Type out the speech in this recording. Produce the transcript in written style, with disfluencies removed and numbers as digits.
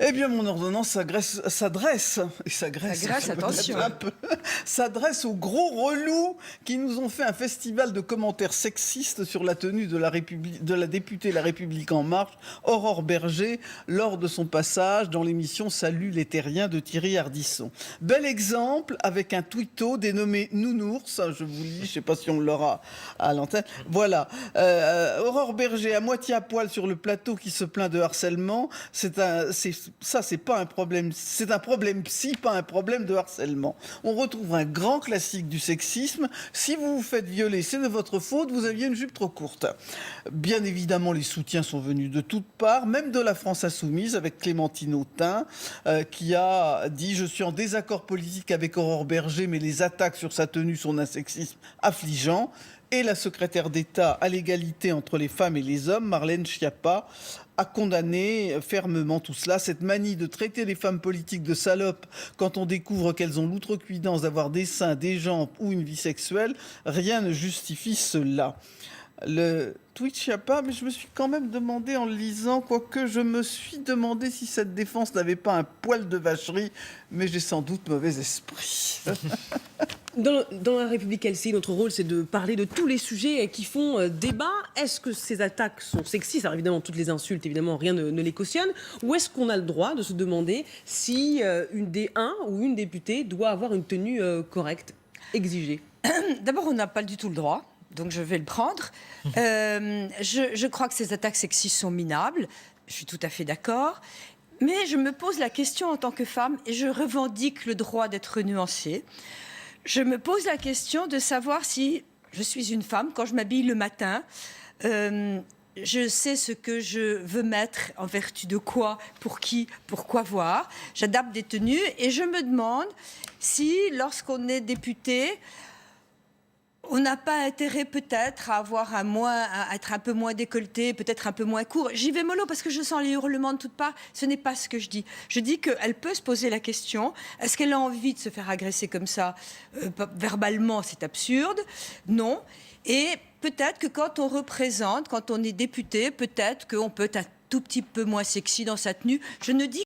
Eh bien, mon ordonnance s'adresse Attention. un peu, s'adresse aux gros relous qui nous ont fait un festival de commentaires sexistes sur la tenue de la députée La République En Marche, Aurore Bergé, lors de son passage dans l'émission Salut les terriens de Thierry Ardisson. Bel exemple avec un twitto dénommé Nounours, je vous lis, je ne sais pas si on l'aura à l'antenne. Voilà, Aurore Bergé à moitié à poil sur le plateau qui se plaint de harcèlement, c'est pas un problème, c'est un problème psy, pas un problème de harcèlement. On retrouve un grand classique du sexisme. Si vous vous faites violer, c'est de votre faute, vous aviez une jupe trop courte. Bien évidemment, les soutiens sont venus de toutes parts, même de la France insoumise, avec Clémentine Autain, qui a dit « Je suis en désaccord politique avec Aurore Bergé, mais les attaques sur sa tenue sont d'un sexisme affligeant ». Et la secrétaire d'État à l'égalité entre les femmes et les hommes, Marlène Schiappa, a condamné fermement tout cela. Cette manie de traiter les femmes politiques de salopes quand on découvre qu'elles ont l'outrecuidance d'avoir des seins, des jambes ou une vie sexuelle, rien ne justifie cela. Le tweet Schiappa, mais je me suis quand même demandé en le lisant, quoique je me suis demandé si cette défense n'avait pas un poil de vacherie, mais j'ai sans doute mauvais esprit. Dans la République LCI, notre rôle, c'est de parler de tous les sujets qui font débat. Est-ce que ces attaques sont sexistes? Alors évidemment, toutes les insultes, évidemment, rien ne les cautionne. Ou est-ce qu'on a le droit de se demander si un ou une députée doit avoir une tenue correcte, exigée? D'abord, on n'a pas du tout le droit. Donc je vais le prendre. Je crois que ces attaques sexistes sont minables. Je suis tout à fait d'accord. Mais je me pose la question en tant que femme, et je revendique le droit d'être nuancée. Je me pose la question de savoir si je suis une femme, quand je m'habille le matin, je sais ce que je veux mettre, en vertu de quoi, pour qui, pour quoi voir. J'adapte des tenues et je me demande si, lorsqu'on est député, on n'a pas intérêt peut-être à être un peu moins décolleté, peut-être un peu moins court. J'y vais mollo parce que je sens les hurlements de toutes parts. Ce n'est pas ce que je dis. Je dis qu'elle peut se poser la question, est-ce qu'elle a envie de se faire agresser comme ça verbalement? C'est absurde. Non. Et peut-être que quand on représente, quand on est député, peut-être qu'on peut être un tout petit peu moins sexy dans sa tenue. Je ne dis